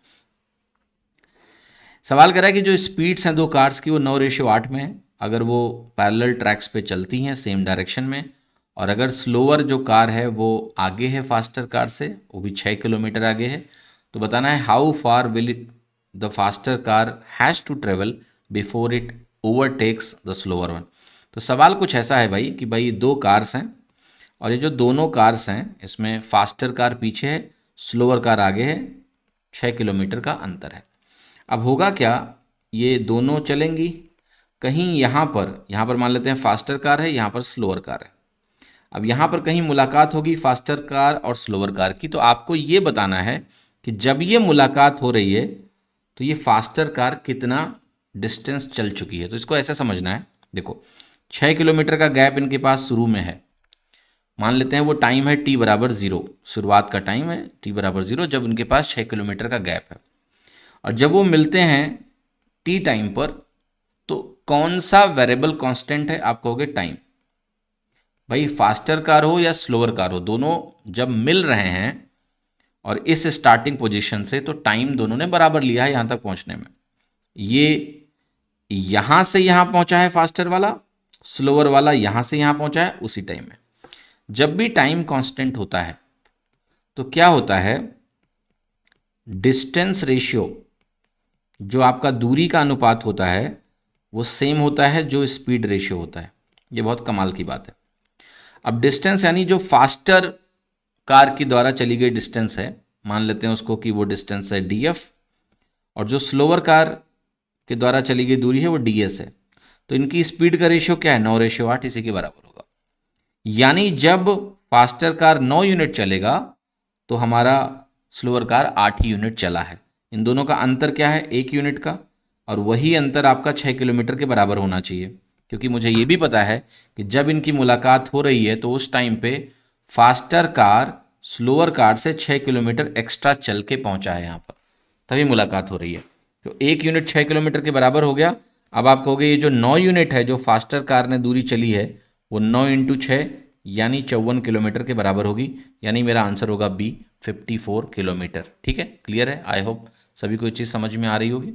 सवाल कर रहा है कि जो स्पीड्स हैं दो कार्स की वो 9:8 में है, अगर वो पैरेलल ट्रैक्स पे चलती हैं सेम डायरेक्शन में, और अगर स्लोअर जो कार है वो आगे है फास्टर कार से, वो भी 6 किलोमीटर आगे है, तो बताना है how far will it the faster car has to travel before it overtakes the slower one. तो सवाल कुछ ऐसा है भाई कि भाई दो कार्स हैं, और ये जो दोनों कार्स हैं इसमें फास्टर कार पीछे है, स्लोअर कार आगे है, 6 किलोमीटर का अंतर है। अब होगा क्या, ये दोनों चलेंगी, कहीं यहाँ पर मान लेते हैं फास्टर कार है, यहाँ पर स्लोअर कार है। अब यहाँ पर कहीं मुलाकात होगी फास्टर कार और स्लोअर कार की, तो आपको ये बताना है कि जब ये मुलाकात हो रही है तो ये फास्टर कार कितना डिस्टेंस चल चुकी है। तो इसको ऐसे समझना है, देखो 6 किलोमीटर का गैप इनके पास शुरू में है, मान लेते हैं वो टाइम है t=0, शुरुआत का टाइम है t=0 जब इनके पास 6 किलोमीटर का गैप है। और जब वो मिलते हैं टी टाइम पर, तो कौन सा वेरिएबल कांस्टेंट है, आप कहोगे टाइम। भाई फास्टर कार हो या स्लोअर कार हो, दोनों जब मिल रहे हैं और इस स्टार्टिंग पोजीशन से, तो टाइम दोनों ने बराबर लिया है यहां तक पहुंचने में। ये यहां से यहां पहुंचा है फास्टर वाला, स्लोअर वाला यहां से यहां पहुंचा है उसी टाइम में। जब भी टाइम कांस्टेंट होता है तो क्या होता है, डिस्टेंस रेशियो जो आपका दूरी का अनुपात होता है वो सेम होता है जो स्पीड रेशियो होता है। ये बहुत कमाल की बात है। अब डिस्टेंस यानी जो फास्टर कार के द्वारा चली गई डिस्टेंस है, मान लेते हैं उसको कि वो डिस्टेंस है df, और जो स्लोअर कार के द्वारा चली गई दूरी है वो ds है। तो इनकी स्पीड का रेशियो क्या है, 9:8, इसी के बराबर होगा। यानी जब फास्टर कार 9 यूनिट चलेगा तो हमारा स्लोअर कार 8 ही यूनिट चला है। इन दोनों का अंतर क्या है, 1 यूनिट का, और वही अंतर आपका 6 किलोमीटर के बराबर होना चाहिए, क्योंकि मुझे ये भी पता है कि जब इनकी मुलाकात हो रही है तो उस टाइम पे फास्टर कार स्लोअर कार से 6 किलोमीटर एक्स्ट्रा चल के पहुंचा है यहाँ पर, तभी मुलाकात हो रही है। तो 1 यूनिट 6 किलोमीटर के बराबर हो गया। अब आप कहोगे ये जो 9 यूनिट है जो फास्टर कार ने दूरी चली है वो 9 × 6 यानी 54 किलोमीटर के बराबर होगी, यानी मेरा आंसर होगा बी 54 किलोमीटर। ठीक है, क्लियर है। आई होप सभी को ये चीज़ समझ में आ रही होगी।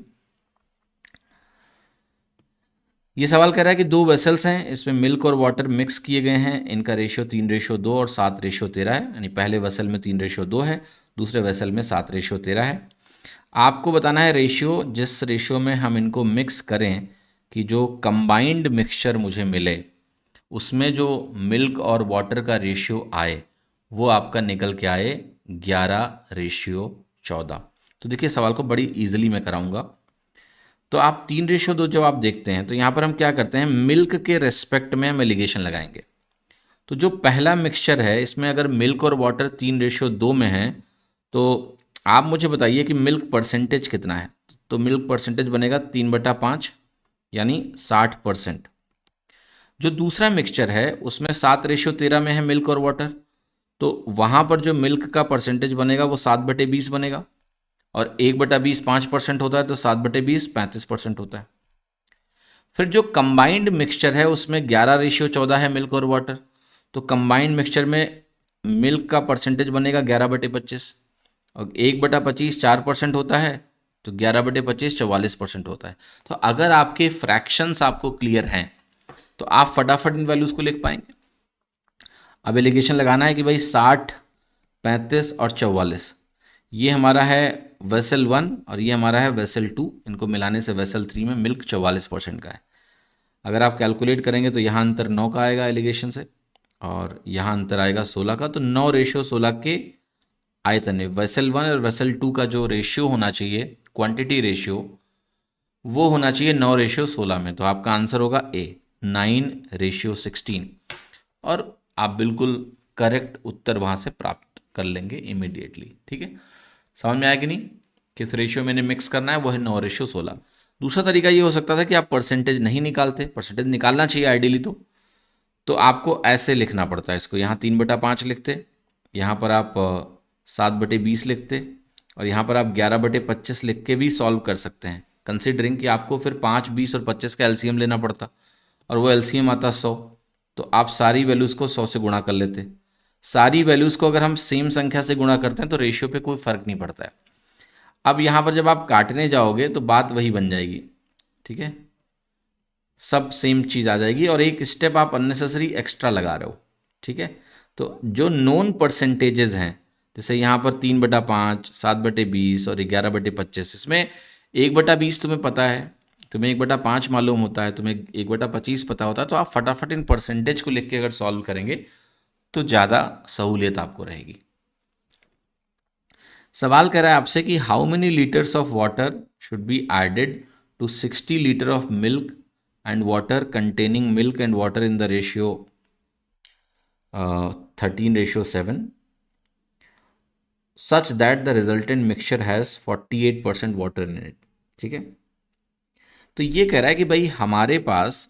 ये सवाल कर रहा है कि दो वेसल्स हैं, इसमें मिल्क और वाटर मिक्स किए गए हैं, इनका रेशियो 3:2 और 7:13 है, यानी पहले वेसल में 3:2 है, दूसरे वेसल में 7:13 है। आपको बताना है रेशियो, जिस रेशियो में हम इनको मिक्स करें कि जो कंबाइंड मिक्सचर मुझे मिले उसमें जो मिल्क और वाटर का रेशियो आए वो आपका निकल के आए 11:14। तो देखिए सवाल को बड़ी इजीली मैं कराऊंगा। तो आप 3:2 जब आप देखते हैं तो यहाँ पर हम क्या करते हैं, मिल्क के रेस्पेक्ट में हम एलिगेशन लगाएंगे। तो जो पहला मिक्सचर है इसमें अगर मिल्क और वाटर 3:2 में है तो आप मुझे बताइए कि मिल्क परसेंटेज कितना है। तो मिल्क परसेंटेज बनेगा 3/5 यानी 60%। जो दूसरा मिक्सचर है उसमें 7:13 में है मिल्क और वाटर, तो वहाँ पर जो मिल्क का परसेंटेज बनेगा वो 7/20 बनेगा, और 1/20 5% होता है तो 7/20 35% होता है। फिर जो कंबाइंड मिक्सचर है उसमें 11:14 है मिल्क और वाटर, तो कंबाइंड मिक्सचर में मिल्क का परसेंटेज बनेगा 11/25, और 1/25 4% होता है तो 11/25 44% होता है। तो अगर आपके फ्रैक्शंस आपको क्लियर हैं तो आप फटाफट इन वैल्यूज़ को लिख पाएंगे। अब एलिगेशन लगाना है कि भाई 60, 35 और 44 ये हमारा है वेसल 1 और ये हमारा है वेसल 2, इनको मिलाने से वेसल 3 में मिल्क 44% का है। अगर आप कैलकुलेट करेंगे तो यहाँ अंतर 9 का आएगा एलिगेशन से, और यहाँ अंतर आएगा 16 का। तो 9:16 के आयतन में वेसल 1 और वेसल 2 का जो रेशियो होना चाहिए, क्वांटिटी रेशियो, वो होना चाहिए 9:16 में। तो आपका आंसर होगा ए 9:16, और आप बिल्कुल करेक्ट उत्तर वहाँ से प्राप्त कर लेंगे इमीडिएटली। ठीक है, समझ में आया कि नहीं? किस रेशियो मैंने मिक्स करना है वो है 9:16। दूसरा तरीका ये हो सकता था कि आप परसेंटेज नहीं निकालते, परसेंटेज निकालना चाहिए आइडियली, तो आपको ऐसे लिखना पड़ता है इसको, यहाँ 3/5 लिखते, यहाँ पर आप 7/20 लिखते, और यहाँ पर आप 11/25 लिख के भी सॉल्व कर सकते हैं, कंसिडरिंग कि आपको फिर 5, 20 और 25 का एलसीएम लेना पड़ता, और वो एलसीएम आता 100। तो आप सारी वैल्यूज़ को 100 से गुणा कर लेते। सारी वैल्यूज़ को अगर हम सेम संख्या से गुणा करते हैं तो रेशियो पे कोई फ़र्क नहीं पड़ता है। अब यहाँ पर जब आप काटने जाओगे तो बात वही बन जाएगी। ठीक है, सब सेम चीज़ आ जाएगी, और एक स्टेप आप अननेसेसरी एक्स्ट्रा लगा रहे हो। ठीक है, तो जो नोन परसेंटेजेस हैं, जैसे यहाँ पर 3/5, 7/20 और 11/25, इसमें 1/20 तुम्हें पता है, तुम्हें 1/5 मालूम होता है, तुम्हें 1/25 पता होता है, तो आप फटाफट इन परसेंटेज को लिख के अगर सॉल्व करेंगे तो ज़्यादा सहूलियत आपको रहेगी। सवाल कह रहा है आपसे कि how many litres of water should be added to 60 litre of milk and water containing milk and water in the ratio 13:7 such that the resultant mixture has 48% water in it। ठीक है, तो ये कह रहा है कि भाई हमारे पास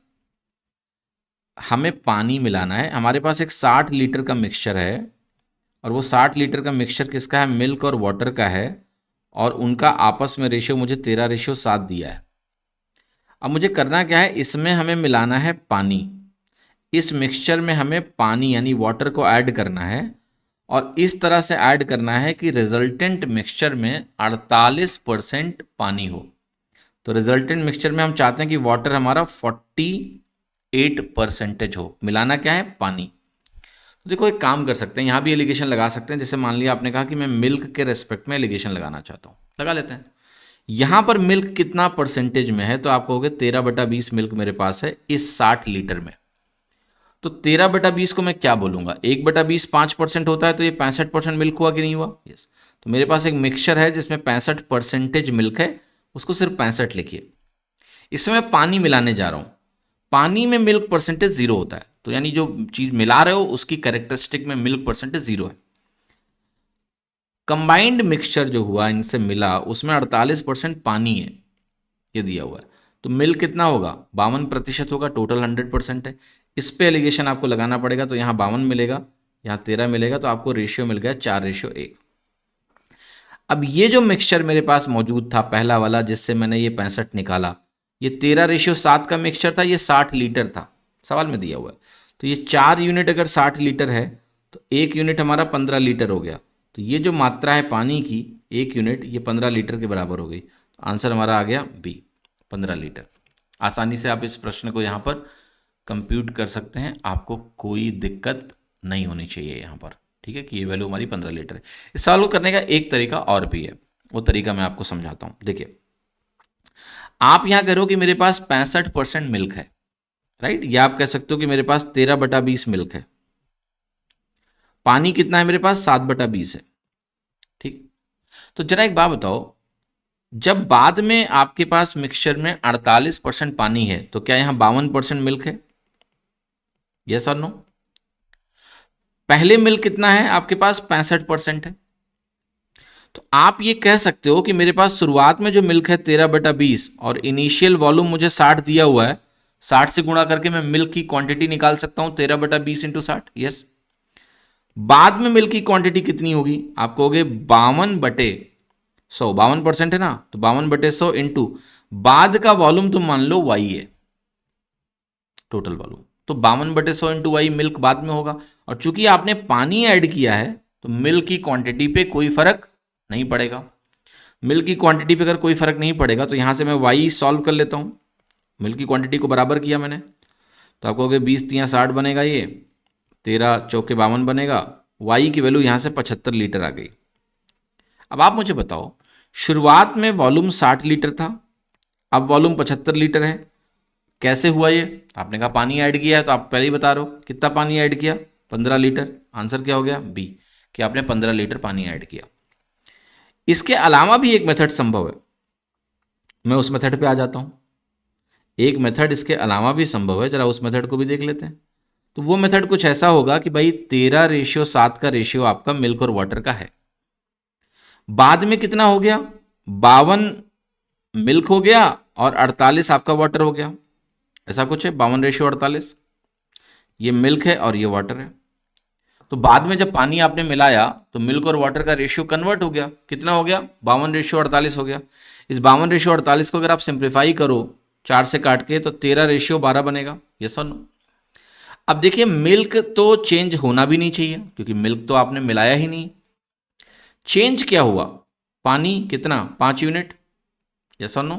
हमें पानी मिलाना है, हमारे पास एक 60 लीटर का मिक्सचर है, और वो 60 लीटर का मिक्सचर किसका है, मिल्क और वाटर का है, और उनका आपस में रेशियो मुझे 13:7 दिया है। अब मुझे करना क्या है, इसमें हमें मिलाना है पानी, इस मिक्सचर में हमें पानी यानी वाटर को ऐड करना है, और इस तरह से ऐड करना है कि रिजल्टेंट मिक्सचर में 48% पानी हो। तो रिजल्टेंट मिक्सचर में हम चाहते हैं कि वाटर हमारा 48% हो, मिलाना क्या है, पानी। तो देखो एक काम कर सकते हैं, यहाँ भी एलिगेशन लगा सकते हैं। जैसे मान लिया आपने कहा कि मैं मिल्क के रेस्पेक्ट में एलिगेशन लगाना चाहता हूँ, लगा लेते हैं। यहाँ पर मिल्क कितना परसेंटेज में है, तो आप कहोगे 13/20 मिल्क मेरे पास है इस 60 लीटर में। तो 13/20 को मैं क्या बोलूंगा, 1/20 5% होता है, तो ये 65% मिल्क हुआ कि नहीं हुआ? यस। तो मेरे पास एक मिक्सचर है जिसमें 65% मिल्क है, उसको सिर्फ 65 लिखिए। इसमें मैं पानी मिलाने जा रहा हूं, पानी में मिल्क परसेंटेज 0 होता है, तो यानी जो चीज मिला रहे हो उसकी कैरेक्टरिस्टिक में मिल्क परसेंटेज 0 है। कंबाइंड मिक्सचर जो हुआ इनसे मिला उसमें 48% पानी है, ये दिया हुआ है, तो मिल्क कितना होगा, 52% होगा, टोटल 100% है। इस पे एलिगेशन आपको लगाना पड़ेगा, तो यहाँ 52 मिलेगा, यहाँ 13 मिलेगा, तो आपको रेशियो मिल गया 4:1। अब ये जो मिक्सचर मेरे पास मौजूद था पहला वाला जिससे मैंने ये 65 निकाला, ये 13:7 का मिक्सचर था, ये 60 लीटर था, सवाल में दिया हुआ है। तो ये 4 यूनिट अगर 60 लीटर है तो 1 यूनिट हमारा 15 लीटर हो गया। तो ये जो मात्रा है पानी की 1 यूनिट, ये 15 लीटर के बराबर हो गई। तो आंसर हमारा आ गया बी 15 लीटर। आसानी से आप इस प्रश्न को यहाँ पर कंप्यूट कर सकते हैं, आपको कोई दिक्कत नहीं होनी चाहिए यहाँ पर। ठीक है, कि ये वैल्यू हमारी 15 लीटर है। इस सवाल को करने का एक तरीका और भी है, वो तरीका मैं आपको समझाता हूँ। देखिए, आप यहाँ करो कि मेरे पास 65% मिल्क है, राइट। या आप कह सकते हो कि मेरे पास 13/20 मिल्क है। पानी कितना है मेरे पास? 7/20 है। ठीक। तो जरा एक बात बताओ, जब बाद में आपके पास मिक्सचर में 48% पानी है तो क्या यहां 52% मिल्क है? यस और नो? पहले मिल्क कितना है आपके पास? 65% है। तो आप ये कह सकते हो कि मेरे पास शुरुआत में जो मिल्क है 13/20 और इनिशियल वॉल्यूम मुझे 60 दिया हुआ है, 60 से गुणा करके मैं मिल्क की क्वांटिटी निकाल सकता हूं 13/20 इंटू 60। यस। बाद में मिल्क की क्वांटिटी कितनी होगी? आप कहोगे 52/100, 52% है ना, तो 52/100 इंटू बाद का वॉल्यूम तुम मान लो वाई है, टोटल वॉल्यूम। तो 52/100 इंटू वाई मिल्क बाद में होगा। और चूंकि आपने पानी ऐड किया है तो मिल्क की क्वांटिटी पे कोई फर्क नहीं पड़ेगा। मिल्क की क्वांटिटी पे अगर कोई फर्क नहीं पड़ेगा तो यहां से मैं वाई सॉल्व कर लेता हूं। मिल्क की क्वांटिटी को बराबर किया मैंने, तो आप कहोगे 20×3 = 60 बनेगा, ये 13×4 = 52 बनेगा। वाई की वैल्यू यहां से 75 लीटर आ गई। अब आप मुझे बताओ, शुरुआत में वॉल्यूम 60 लीटर था, अब वॉल्यूम 75 लीटर है, कैसे हुआ ये? आपने कहा पानी ऐड किया है, तो आप पहले ही बता रहे हो कितना पानी ऐड किया? 15 लीटर। आंसर क्या हो गया? बी, कि आपने 15 लीटर पानी ऐड किया। इसके अलावा भी एक मेथड संभव है, मैं उस मेथड पे आ जाता हूं। एक मेथड इसके अलावा भी संभव है, जरा उस मेथड को भी देख लेते हैं। तो वो मेथड कुछ ऐसा होगा कि भाई 13:7 का रेशियो आपका मिल्क और वाटर का है। बाद में कितना हो गया? 52 मिल्क हो गया और 48 आपका वाटर हो गया। ऐसा कुछ है, 52:48। ये मिल्क है और ये वाटर है। तो बाद में जब पानी आपने मिलाया तो मिल्क और वाटर का रेशियो कन्वर्ट हो गया। कितना हो गया? 52:48 हो गया। इस 52:48 को अगर आप सिंप्लीफाई करो 4 से काट के, तो 13:12 बनेगा। ये सुन, अब देखिए मिल्क तो चेंज होना भी नहीं चाहिए क्योंकि मिल्क तो आपने मिलाया ही नहीं। चेंज क्या हुआ? पानी कितना? 5 यूनिट। यस और नो?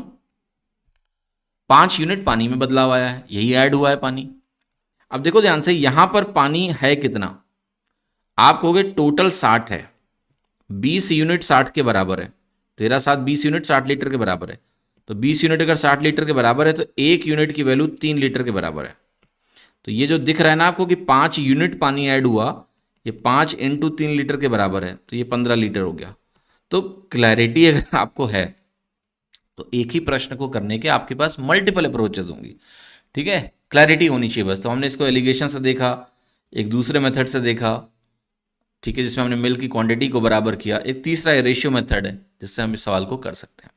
5 यूनिट पानी में बदलाव आया है, यही ऐड हुआ है पानी। अब देखो ध्यान से, यहां पर पानी है कितना? आप कहोगे टोटल 60 है, 20 यूनिट 60 के बराबर है। 13×7 20 यूनिट 60 लीटर के बराबर है। तो 20 यूनिट अगर 60 लीटर के बराबर है तो 1 यूनिट की वैल्यू 3 लीटर के बराबर है। तो ये जो दिख रहा है ना आपको कि 5 यूनिट पानी ऐड हुआ, ये 5 इंटू 3 लीटर के बराबर है, तो ये 15 लीटर हो गया। तो क्लैरिटी अगर आपको है तो एक ही प्रश्न को करने के आपके पास मल्टीपल अप्रोचेज होंगी। ठीक है, क्लैरिटी होनी चाहिए बस। तो हमने इसको एलिगेशन से देखा, एक दूसरे मेथड से देखा, ठीक है, जिसमें हमने मिल्क की क्वांटिटी को बराबर किया। एक तीसरा रेशियो मेथड है जिससे हम इस सवाल को कर सकते हैं।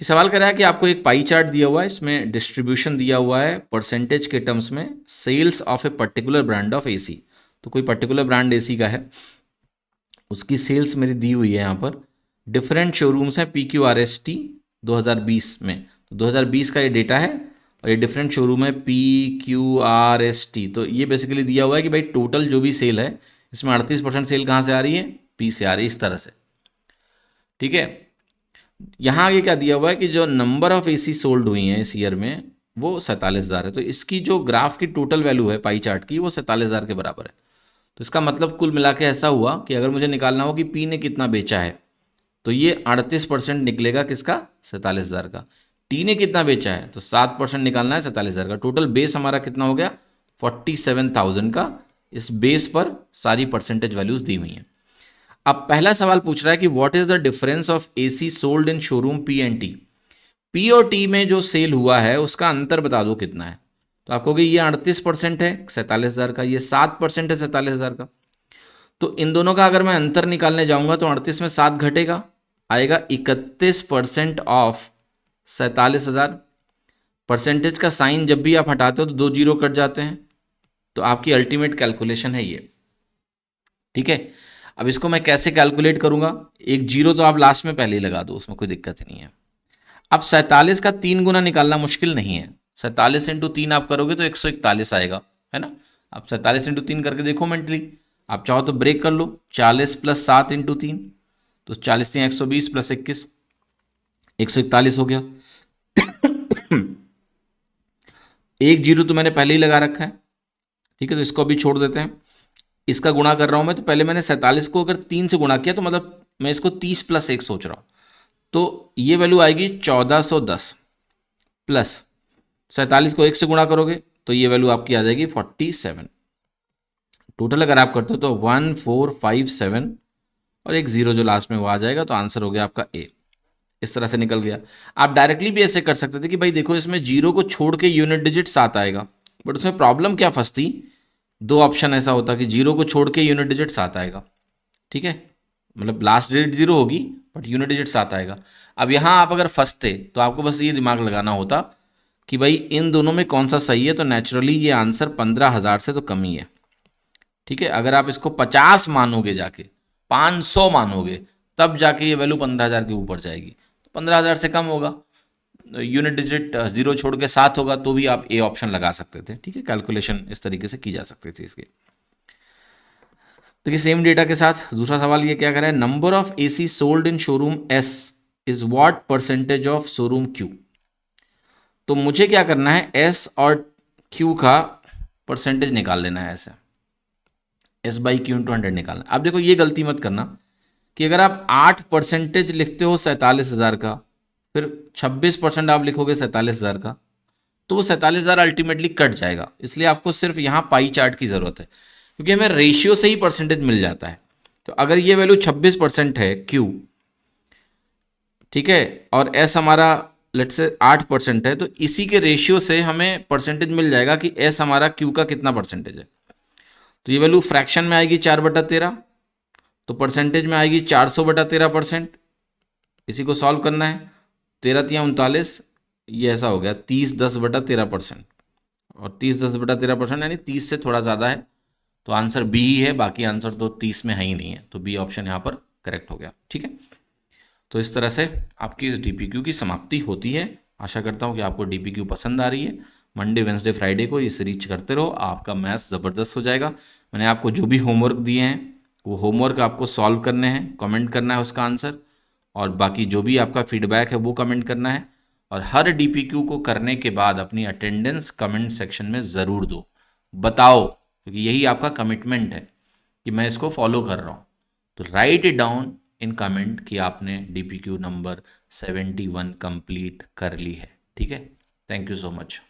इस सवाल कर रहा है कि आपको एक पाई चार्ट दिया हुआ है, इसमें डिस्ट्रीब्यूशन दिया हुआ है परसेंटेज के टर्म्स में, sales of a particular brand of AC. तो कोई पर्टिकुलर ब्रांड एसी का है, उसकी सेल्स मेरी दी हुई है यहाँ पर। डिफरेंट शोरूम्स हैं PQRST 2020 में, तो 2020 का ये डेटा है और ये डिफरेंट शोरूम है PQRST। तो ये बेसिकली दिया हुआ है कि भाई टोटल जो भी सेल है इसमें 38% सेल कहाँ से आ रही है? पी से आ रही है, इस तरह से। ठीक है, यहाँ आगे क्या दिया हुआ है कि जो नंबर ऑफ एसी सोल्ड हुई हैं इस ईयर में वो 47,000 है। तो इसकी जो ग्राफ की टोटल वैल्यू है पाई चार्ट की वो 47,000 के बराबर है। तो इसका मतलब कुल मिला के ऐसा हुआ कि अगर मुझे निकालना हो कि पी ने कितना बेचा है तो ये 38% निकलेगा किसका? 47,000 का। टी ने कितना बेचा है तो 7% निकालना है 47,000 का। टोटल बेस हमारा कितना हो गया? 47,000 का। इस बेस पर सारी परसेंटेज वैल्यूज दी हुई हैं। अब पहला सवाल पूछ रहा है कि what is the difference of AC sold in showroom P and T. P और टी में जो सेल हुआ है उसका अंतर बता दो कितना है। तो आप कहोगे ये 38% है 47,000 का, ये 7% है 47,000 का। तो इन दोनों का अगर मैं अंतर निकालने जाऊंगा तो 38 में 7 घटेगा, आएगा 31% ऑफ 47,000। परसेंटेज का साइन जब भी आप हटाते हो तो 2 जीरो कट जाते हैं, तो आपकी अल्टीमेट कैलकुलेशन है ये। ठीक है, अब इसको मैं कैसे कैलकुलेट करूंगा? एक जीरो तो आप लास्ट में पहले ही लगा दो, उसमें कोई दिक्कत नहीं है। अब 47 का 3 गुना निकालना मुश्किल नहीं है। 47 इंटू 3 आप करोगे तो 141 आएगा, है ना। आप 47 इंटू 3 करके देखो मेंटली, आप चाहो तो ब्रेक कर लो। 40 प्लस 7 इंटू 3, तो 40 3 120 प्लस 21 141 हो गया। एक जीरो तो मैंने पहले ही लगा रखा है, ठीक है, तो इसको अभी छोड़ देते हैं। इसका गुणा कर रहा हूं मैं, तो पहले मैंने 47 को अगर 3 से गुणा किया तो मतलब मैं इसको 30 प्लस 1 सोच रहा हूं, तो ये वैल्यू आएगी 1410 प्लस 47 को 1 से गुणा करोगे तो ये वैल्यू आपकी आ जाएगी 47। टोटल अगर आप करते हो तो 1457 और एक जीरो जो लास्ट में वो आ जाएगा, तो आंसर हो गया आपका ए। इस तरह से निकल गया। आप डायरेक्टली भी ऐसे कर सकते थे कि भाई देखो इसमें जीरो को छोड़ के यूनिट डिजिट 7 आएगा, बट उसमें प्रॉब्लम क्या फंसती, दो ऑप्शन ऐसा होता कि जीरो को छोड़ के यूनिट डिजिट 7 आएगा, ठीक है, मतलब लास्ट डिजिट जीरो होगी बट यूनिट डिजिट 7 आएगा। अब यहाँ आप अगर फंसते तो आपको बस ये दिमाग लगाना होता कि भाई इन दोनों में कौन सा सही है, तो नेचुरली ये आंसर 15,000 से तो कम ही है, ठीक है। अगर आप इसको 50 मानोगे, जाके 500 मानोगे, तब जाके ये वैल्यू 15,000 के ऊपर जाएगी, तो 15,000 से कम होगा, यूनिट डिजिट जीरो छोड़ के 7 होगा, तो भी आप ए ऑप्शन लगा सकते थे, ठीक है। कैलकुलेशन इस तरीके से की जा सकती थी इसके। देखिए सेम डेटा के साथ दूसरा सवाल ये क्या कर रहा है, number of AC sold in showroom S is what percentage of showroom Q. तो मुझे क्या करना है, एस और क्यू का परसेंटेज निकाल लेना है, ऐसे एस बाई क्यू इंटू 100 निकालना। अब देखो ये गलती मत करना कि अगर आप 8% लिखते हो 47,000 का, फिर 26% आप लिखोगे 47,000 का, तो वो 47,000 अल्टीमेटली कट जाएगा। इसलिए आपको सिर्फ यहाँ पाई चार्ट की ज़रूरत है, क्योंकि हमें रेशियो से ही परसेंटेज मिल जाता है। तो अगर ये वैल्यू 26% है क्यू, ठीक है, और एस हमारा लेट से 8% है, तो इसी के रेशियो से हमें परसेंटेज मिल जाएगा कि एस हमारा क्यू का कितना परसेंटेज है। तो ये वैल्यू फ्रैक्शन में आएगी 4/13, तो परसेंटेज में आएगी 400/13%। इसी को सॉल्व करना है, 13×3 = 39, ये ऐसा हो गया 30/10/13%, और 30/10/13% यानी 30 से थोड़ा ज़्यादा है, तो आंसर बी ही है। बाकी आंसर तो 30 में है ही नहीं है, तो बी ऑप्शन यहाँ पर करेक्ट हो गया, ठीक है। तो इस तरह से आपकी इस डीपीक्यू की समाप्ति होती है। आशा करता हूँ कि आपको डीपीक्यू पसंद आ रही है। मंडे वेंसडे फ्राइडे को ये सीरीज करते रहो, आपका मैथ्स ज़बरदस्त हो जाएगा। मैंने आपको जो भी होमवर्क दिए हैं वो होमवर्क आपको सॉल्व करने हैं, कमेंट करना है उसका आंसर, और बाकी जो भी आपका फीडबैक है वो कमेंट करना है। और हर डीपीक्यू को करने के बाद अपनी अटेंडेंस कमेंट सेक्शन में ज़रूर दो, बताओ, क्योंकि यही आपका कमिटमेंट है कि मैं इसको फॉलो कर रहा हूँ। तो right it down in comment कि आपने डीपीक्यू नंबर 71 कंप्लीट कर ली है, ठीक है। Thank you so much.